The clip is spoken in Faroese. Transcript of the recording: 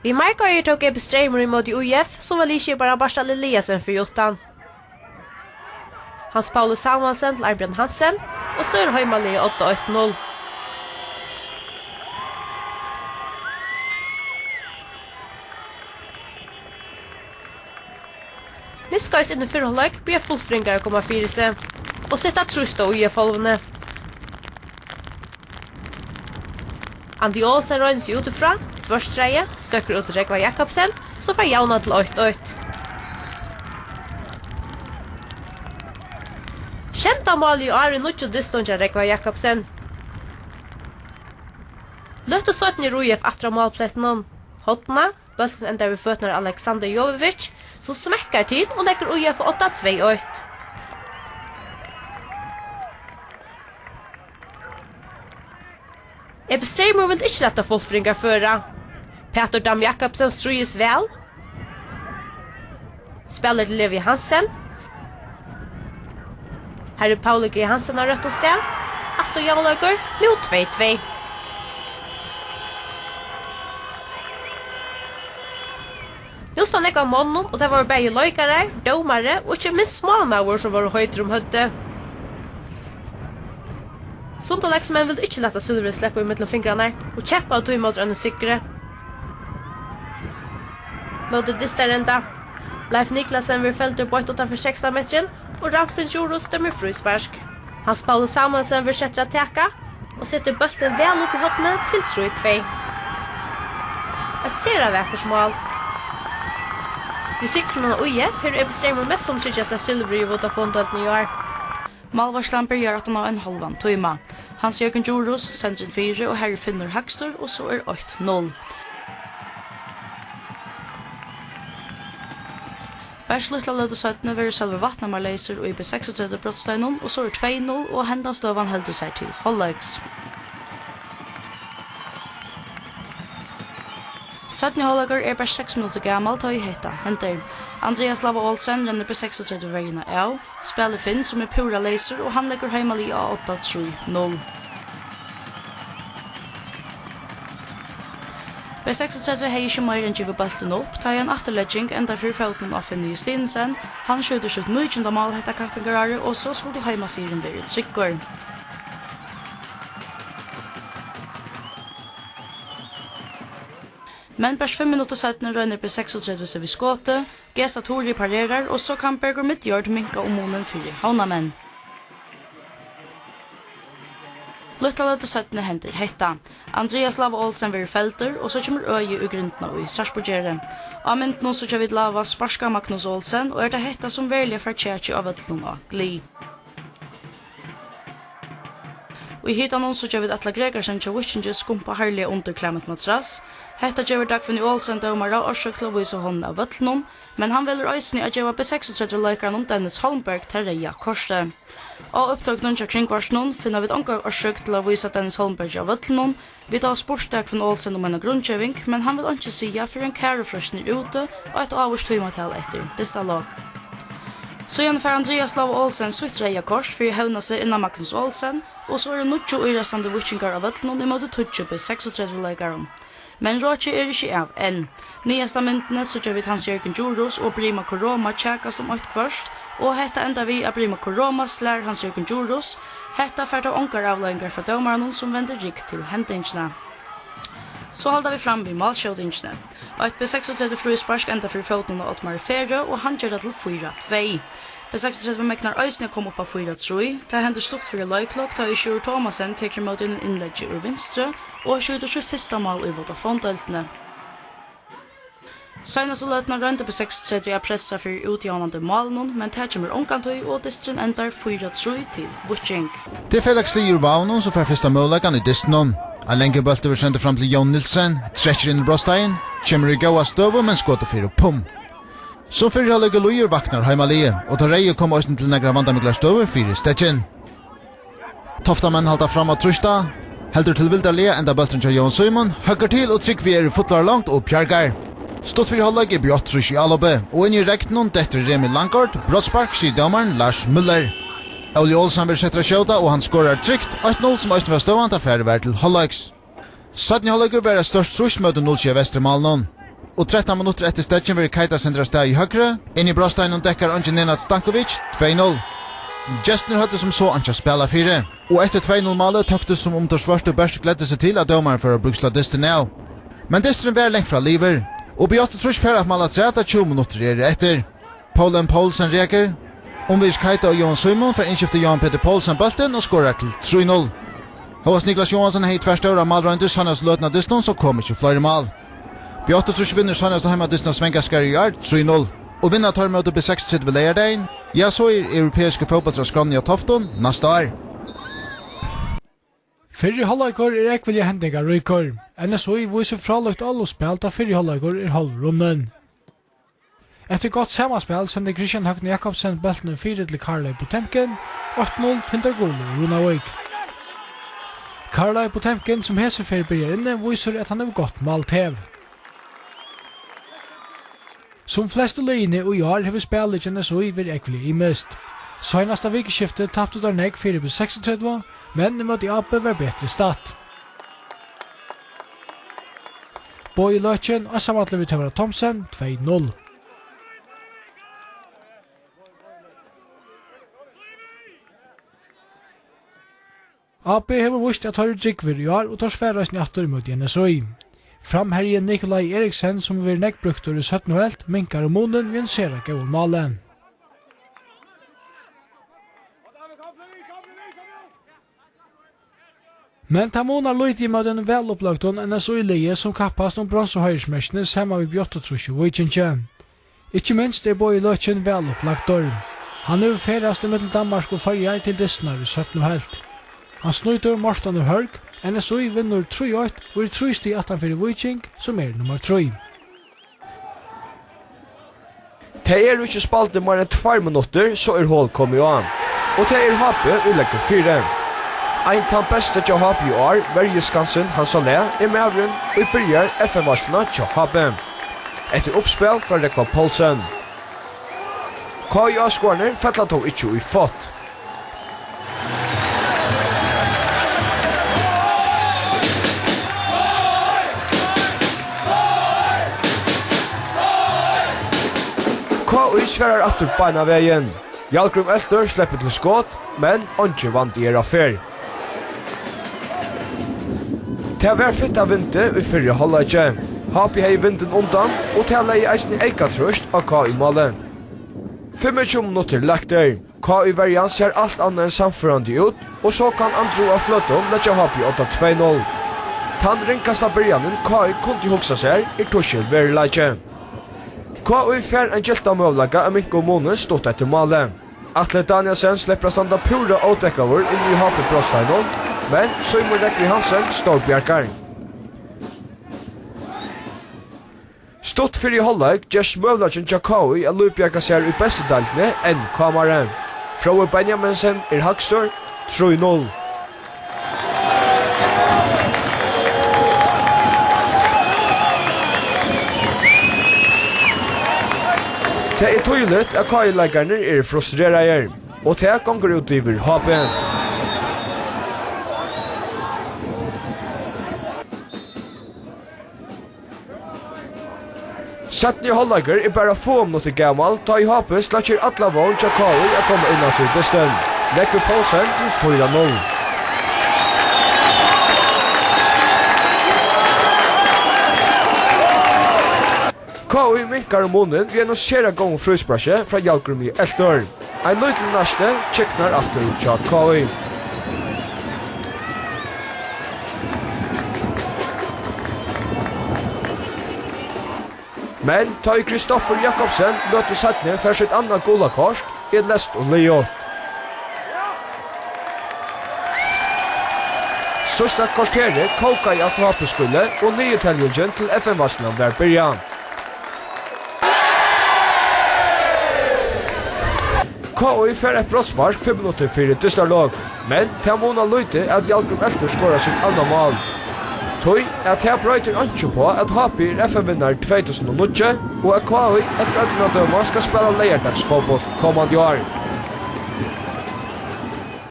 Vi Markøyer tok Ebbe Streimer imot UIF, som var like bare Barsdal Eliasen for Jottan. Hans Paulus Samuelsen til Arbjørn Hansen, og så Høymalig 8-8-0. Miskøys innen fyrhållag blir fullfringere komme fire seg, og sette trust av UIF-holvene. Andi Olsen røyner seg utifra, tvørstreie, støkker ut til Rekva Jakobsen, så får Jauna til 8-8. Kjenta mål i år i nødvendig distanse av Rekva Jakobsen. Løtte 17 i UIF atra målpletten. Hotna, bølten enda ved føttene av Alexander Jovovic, som smekker til og legger UIF 8-2-8. Ebbe Streimer vil ikke lette fullfringer føre. Peter Dam Jakobsen strøyes vel. Spiller til Levi Hansen. Her er Paul G. Hansen av rødt og sted. Atto Jaulager, nå 2-2. Nå stod jeg av månen, og det var begge løykere, domere, og ikke minst smålmauer som var høyt om høyde. Sondalagsmenn vil ikke lette Silver slippe i mellom fingrene, og kjeppa og tog mot rønne sikre. Møte Distarenda. Leif Niklasen vil felte bort utenfor 16 meteren, og Ramsen Joros dømmer frysparsk. Hans Paulus Samuelsen vil sette teka, og setter bølten vel opp i hottene til 3-2. Et ser av vekersmål. Vi sikrer noen UIF, her Ebbe Streimer mest som tryggest av Silver i Vodafone-dølten i år. Malvarslamper gjør at han har en halvan tøyma. Hans Jørgen Joros sender en 4 og Harry Finner Hagstor, og så 8-0. Bærslutt av løte 17 vil selve Vatnamar Leiser og IB36 brottsteinen, og så 2-0, og hendastøvan heldur seg til Hollegs. 17 Holleger er bare 6 minutter gammel til å hette henter. Andreas Lava Olsen renner på 36 veiene av, spiller Finn som er pura laser, og han legger Heimalig av 8-3-0. B36 har ikke mer enn givet balten opp, tar en atterlegging enda for foten av Finn Justinsen, han skjøter sitt 19. mål hette Kappengarare, og så skulle Heimasiren være trykker. Men bare 5 minutter siden rønner på 36 ved skåte, Gesa Tori parerer, og så kan Berger Midtjord minka om månen 4 havnamenn. Luttaløte 17 henter hetta. Andreas Lava Olsen vil felter, og så kommer øye i grunnene i Sarsborgjere. Av mynden så kjører vi Lava sparska Magnus Olsen, og det hetta som velger for tjertje av ødlån av Gli. Og i hitan så kjører vi Atla Gregersen til Witchinge skumpa herlige underklemmet matras. Hetta gjør Dagfinn Olsen dømere og årsøk til å vise hånden av ødlån, men han velger øysene at gjøre B36-løykeren om Dennis Holmberg til Reia Korset. Og opptøk noen til kringvarsnoen finner vi et anker årsøk til å vise Dennis Holmberg av ødlån. Vi tar sportsdag for Olsen om en grunnkjøving, men han vil ikke si for en kærefrøsning ute og et avårstøymatel etter distalog. Så gjennomfører Andreas Lava Olsen sutt Reia Kors for å hevne seg innan Magnus Olsen, og så det 90 øyrestande witchingar av ødlån i måte 20 B36-løykeren. Men Roche er ikke av enn. Nyeste myndene så gjør vi Hans Jørgen Joros og Brima Koroma tjekkast om 8 kvørst, og hetta enda vi av Brima Koroma slær Hans Jørgen Joros. Hetta fært av onkar avløyngar fra dømaren som vender rikk til hendingsene. Så holder vi fram vid malskjødingsene. Og et B36 frysparsk enda for foten av Ottmar Ferre, og han gjør det til 4-2. B36 meknar øysene kom opp av 4-3. Det hender stort for løyklokk, da Sjur Thomasen teker mot en innlegg ur vinstre, og skjuter 21. mål i Vodafone-døltene. Senast og løtene rønte på 36 er pressa for utjånende målen, men det kommer omkantøy, og distren endar 4-3 til Witching. Det er Felix Lier Vaunon som får første målleggen i distren. En lenge bølte vil sende fram til Jon Nilsen, trekker inn i brostegen, kommer i gåa støve, men skåter 4 pum. Så fyrir halvlega Lier vaknar Heimalie, og tar rei å komme østen til negra vandamiglar støver 4 stetjen. Toftamenn halda fram av Trusta, heldur til Vildarlia enda bølten til Jon Simon, høgger til og trygg vi er fotlar langt og pjargar. Stått fyrir halvleg er Bjottrus i Alobe, og inn i reknen detter Remi Langgaard, brottspark sier dommeren Lars Müller. Oli Olsen vil sette skjøta, og han skårer trygt, 8-0 som østen var støvant av færre vær til halvlegs. 17 halvleger var størst trusmøte 0-7 Vestermalen. og 13 minutter etter stetjen vil Keita sendra steg i høyre. Inn i Brosteinen dekker Ange Nenad Stankovic, 2-0. Gestner hadde som så Anke spela 4. Og etter 2-0-malet tøktes som om det svørste bærst gledde seg til at domaren for å bruksla dysten av. Men dysten var lengt fra liver, og Beate trus for at malet 20 minutter etter. Polen Poulsen reker. Omvis Keita og Johan Simon for innkjøfte Johan Peter Poulsen bulten og skårer til 3-0. Hos Niklas Johansson hei tverstår av malrøyndur Sannhets løtna dysten, så kom ikke flere mal. Beate trus vinner Sannhets og hjemme dysten Svengaskar i år 3-0. Og vinner tar med å bli 6-3 ved leierdein. Ja, så europeiske fotballtra skrann i Tofton neste år. Fyrre halvleikor ekvelige hendingar røykor. NSOI viser fraløkt alle spill da fyrre halvleikor halvrunden. Efter godt samarspel sender Christian Høgne Jakobsen beltene 4 til Karlai Potemkin, 8-0 til Dargolo Runavik. Karlai Potemkin, som hesefer byrjar inne, viser at han er godt maltev. Som fleste løyene og år har vi spillet i NSOI vir ekvelig i mist. Søgnasta vikeskiftet tappte Darnegg 4-36, men mot i Ape var bedre stat. Boi Løtjen og samantle vi Tøvra Thomsen 2-0. AP hever vist at har drikver i år og tar sværeisen i atter mot NSOI. Framherjen Nikolai Eriksen, som vil nekkbrukter i 17 helt, minkar og månen vi en sere gau malen. Men ta månar løyti med den velopplagton NSOI-leie som kappast om brons- og høyresmestene sammen med Bjottotrusje og Vikingtje. Ikke minst Boi Løtjen velopplagtor. Han er ferast mellom Danmark og Farjar til Disnar i 17 helt. Han snuitur Morten og Hørg, NSOI vinner 3-8 og 3 sti 18 for Viking, som nummer 3. Det ikke spalte mer enn 2 minutter, så hål kommet an. Og det Hape ulegger 4. Ein tan beste til Hape i år, Verjeskansen Hans Alé, medvrun og byrjar FN-varslene til Hape. Etter oppspill fra Rekva Poulsen. KIA-skårner fettlet tog ikke i fått. KI sverar atter beina veien. Jalgrum Elter slipper til skåt, men ikke vant i affær. Det var fitt av vinter i fyrre halvleikje. Hapi hei vinden undan, og til lei eisen eika trøst av KI-malen. 25 minutter lekter. KI-varian ser alt annet enn samførende ut, og så kan Andrew av fløtten letja Hapi 8-2-0. Tan rinkast av byrjanen KI kunne hoksa seg Tuschel verileikje. KI fer en gjelta møvlaga av Minko Månen stått etter malen. Atle Danielsen slipper standa pura avdekkavur inn i Hape Brosteinen, men Simon Rekvi Hansen står bjerkar. Stått fyrir halvleik gjørs møvlagen til KI at løpbjerka seg i beste deltene enn Kamaren. Frode Benjaminsen hagstor 3-0. Det tydelig at KI-leggerne frustrerade, og det gonger ut over Hape. Satten i halvleger bare få minutter gammal, da i Hape slakker alle vogn til KI å komme inn til dysten. Rekve Poulsen til 4-0. KI minkar om munnen vi annonsera gong frysbrasje fra Jalgrum i Elter. Ein løytel næste tjekknar atter ut til KI. Men ta i Kristoffer Jakobsen møter Sætne for sitt annet golakort i lest og leiot. Søsta kvarteret koka i at Hape-skulle og nye teljengen til FN-varslen var byrjan. KI fer et brottsmark 5 minutter fyrir Distarlog, men til Mona Løyte at Jalgrum Elter skårer sitt andre mål. Tøy at her brøyter ikke på at Hape FN-vinner 2009, og at KI etter 18 dømer skal spille leierdagsfotball kommande år.